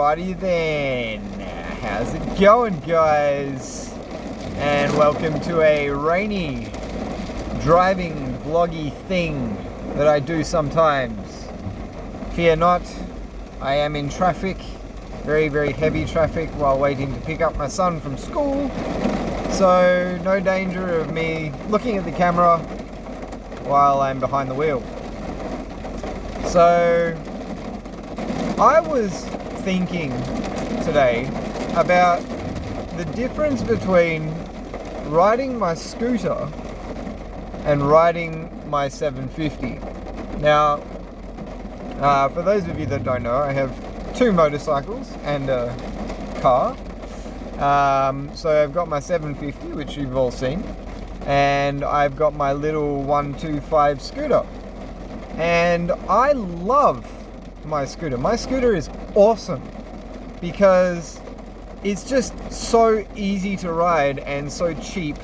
Alrighty then, how's it going, guys? And welcome to a rainy driving vloggy thing that I do sometimes. Fear not, I am in traffic, very, very heavy traffic while waiting to pick up my son from school. So no danger of me looking at the camera while I'm behind the wheel. So I was thinking today about the difference between riding my scooter and riding my 750. Now, for those of you that don't know, I have two motorcycles and a car. So I've got my 750, which you've all seen, and I've got my little 125 scooter. And I love my scooter. My scooter is awesome because it's just so easy to ride and so cheap,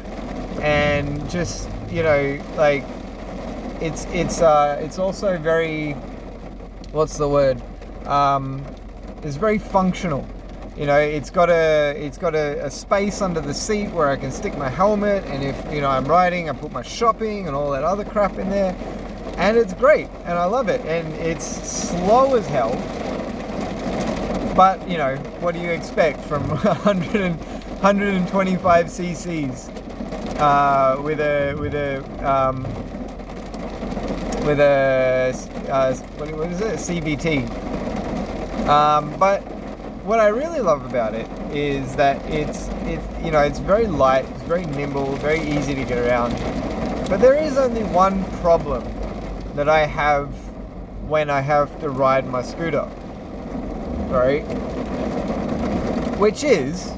and just, you know, like it's also very, what's the word? It's very functional. You know, it's got a space under the seat where I can stick my helmet, and if, you know, I'm riding, I put my shopping and all that other crap in there. And it's great, and I love it, and it's slow as hell. But, you know, what do you expect from 125 cc's with a what is it? A CVT. But what I really love about it is that it's you know, it's very light, it's very nimble, very easy to get around. But there is only one problem that I have when I have to ride my scooter, right? Which is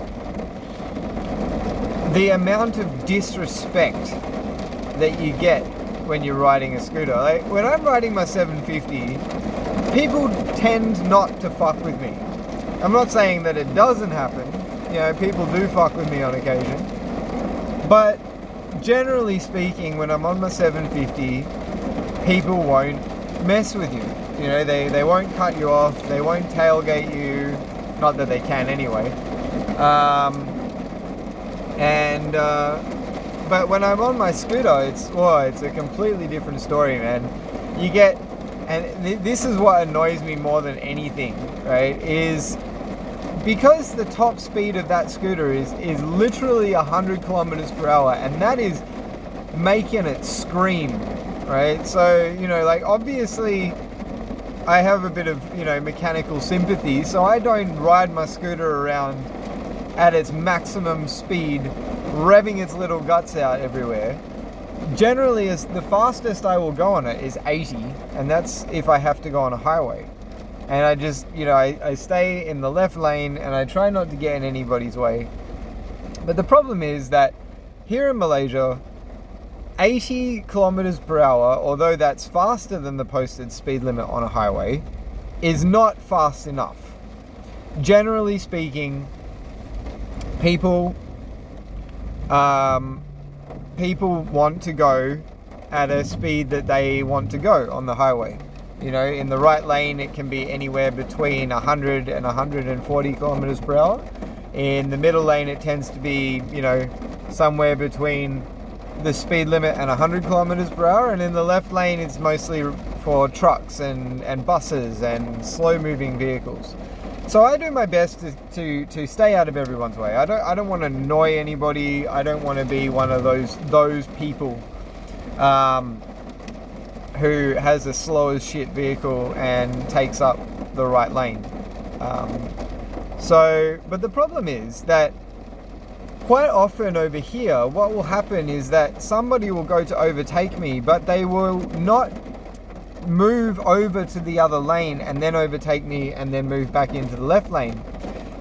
the amount of disrespect that you get when you're riding a scooter. Like, when I'm riding my 750, people tend not to fuck with me. I'm not saying that it doesn't happen. You know, people do fuck with me on occasion. But generally speaking, when I'm on my 750, people won't mess with you. You know, they won't cut you off, they won't tailgate you, not that they can anyway. But when I'm on my scooter, it's a completely different story, man. You get, and this is what annoys me more than anything, right, is because the top speed of that scooter is literally 100 kilometers per hour, and that is making it scream. Right, so, you know, like, obviously I have a bit of, you know, mechanical sympathy, so I don't ride my scooter around at its maximum speed, revving its little guts out everywhere. Generally, the fastest I will go on it is 80, and that's if I have to go on a highway. And I just, you know, I stay in the left lane, and I try not to get in anybody's way. But the problem is that here in Malaysia, 80 kilometers per hour, although that's faster than the posted speed limit on a highway, is not fast enough. Generally speaking, people want to go at a speed that they want to go on the highway. You know, in the right lane, it can be anywhere between 100 and 140 kilometers per hour. In the middle lane, it tends to be, you know, somewhere between the speed limit and 100 kilometers per hour, and in the left lane it's mostly for trucks and buses and slow moving vehicles. So I do my best to stay out of everyone's way. I don't want to annoy anybody. I don't want to be one of those people who has a slow as shit vehicle and takes up the right lane. But the problem is that quite often over here, what will happen is that somebody will go to overtake me, but they will not move over to the other lane and then overtake me and then move back into the left lane.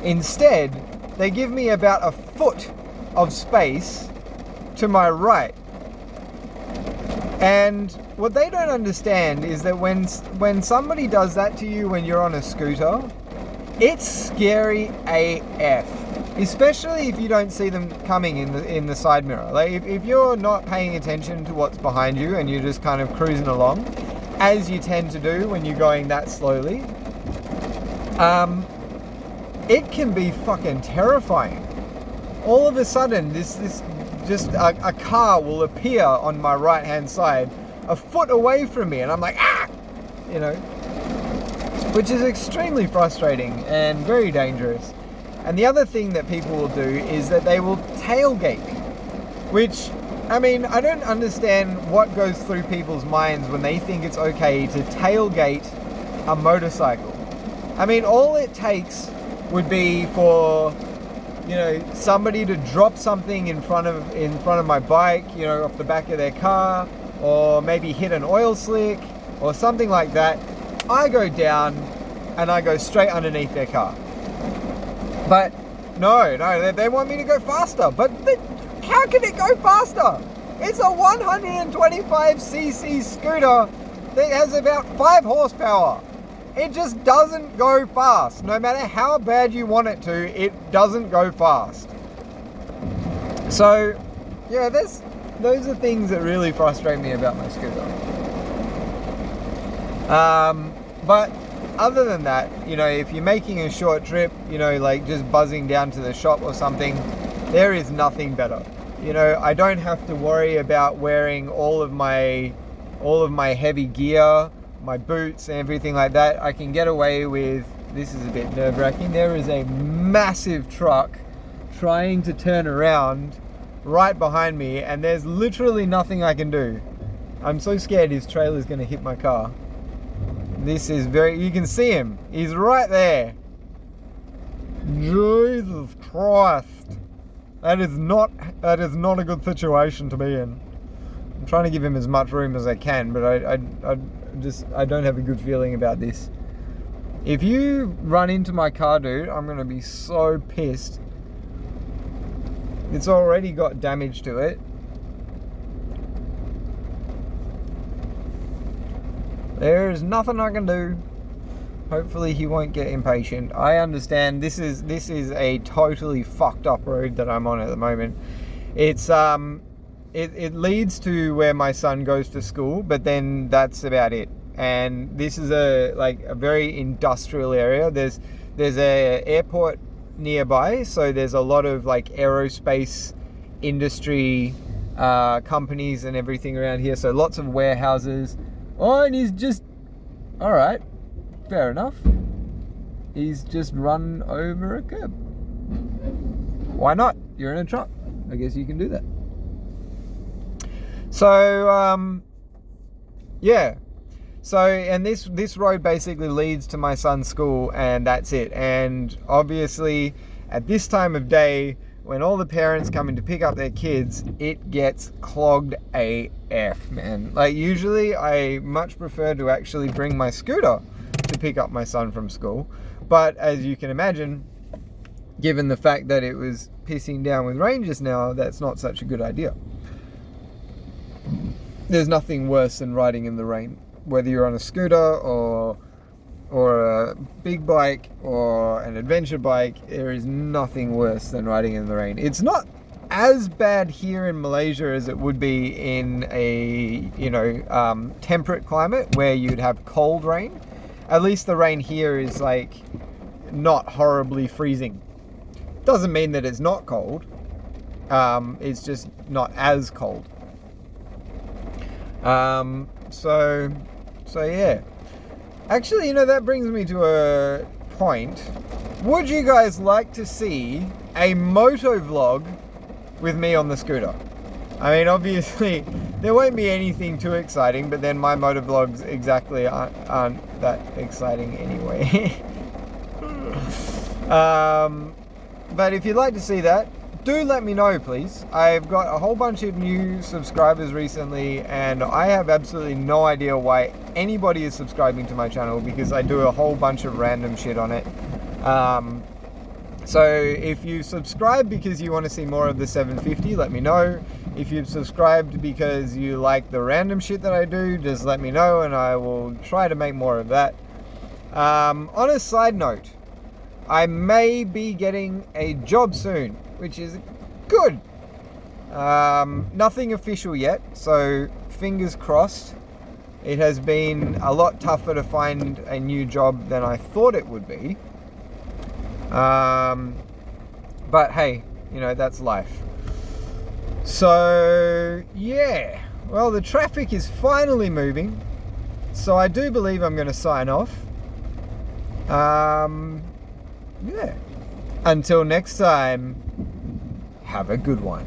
Instead, they give me about a foot of space to my right. And what they don't understand is that when somebody does that to you when you're on a scooter, it's scary AF. Especially if you don't see them coming in the side mirror. Like, if you're not paying attention to what's behind you and you're just kind of cruising along, as you tend to do when you're going that slowly, it can be fucking terrifying. All of a sudden, this just a car will appear on my right hand side, a foot away from me, and I'm like, ah, you know, which is extremely frustrating and very dangerous. And the other thing that people will do is that they will tailgate me, which, I mean, I don't understand what goes through people's minds when they think it's okay to tailgate a motorcycle. I mean, all it takes would be for, you know, somebody to drop something in front of my bike, you know, off the back of their car, or maybe hit an oil slick or something like that. I go down and I go straight underneath their car. But no, they want me to go faster. But how can it go faster? It's a 125cc scooter that has about 5 horsepower. It just doesn't go fast. No matter how bad you want it to, it doesn't go fast. So, yeah, those are things that really frustrate me about my scooter. But other than that, you know, if you're making a short trip, you know, like just buzzing down to the shop or something, there is nothing better. You know, I don't have to worry about wearing all of my heavy gear, my boots and everything like that. I can get away with, this is a bit nerve-wracking, there is a massive truck trying to turn around right behind me, and there's literally nothing I can do. I'm so scared his trailer's going to hit my car. This is you can see him. He's right there. Jesus Christ. That is not a good situation to be in. I'm trying to give him as much room as I can, but I don't have a good feeling about this. If you run into my car, dude, I'm going to be so pissed. It's already got damage to it. There's nothing I can do. Hopefully he won't get impatient. I understand this is a totally fucked up road that I'm on at the moment. It's it leads to where my son goes to school, but then that's about it. And this is a very industrial area. There's a airport nearby, so there's a lot of like aerospace industry companies and everything around here. So lots of warehouses. Oh, and he's just, all right, fair enough. He's just run over a curb. Why not? You're in a truck. I guess you can do that. So, yeah. So, and this road basically leads to my son's school, and that's it. And obviously, at this time of day, when all the parents come in to pick up their kids, it gets clogged AF, man. Like, usually I much prefer to actually bring my scooter to pick up my son from school. But as you can imagine, given the fact that it was pissing down with rain just now, that's not such a good idea. There's nothing worse than riding in the rain, whether you're on a scooter or a big bike or an adventure bike. There is nothing worse than riding in the rain. It's not as bad here in Malaysia as it would be in a, you know, temperate climate where you'd have cold rain. At least the rain here is like not horribly freezing. Doesn't mean that it's not cold. It's just not as cold. So yeah. Actually, you know, that brings me to a point. Would you guys like to see a moto vlog with me on the scooter? I mean, obviously, there won't be anything too exciting, but then my moto vlogs exactly aren't that exciting anyway. But if you'd like to see that, do let me know, please. I've got a whole bunch of new subscribers recently, and I have absolutely no idea why anybody is subscribing to my channel, because I do a whole bunch of random shit on it. So if you subscribe because you want to see more of the 750, let me know. If you've subscribed because you like the random shit that I do, just let me know and I will try to make more of that. On a side note, I may be getting a job soon, which is good. Nothing official yet, so fingers crossed. It has been a lot tougher to find a new job than I thought it would be. But hey, you know, that's life. So, yeah. Well, the traffic is finally moving. So I do believe I'm going to sign off. Yeah. Until next time, have a good one.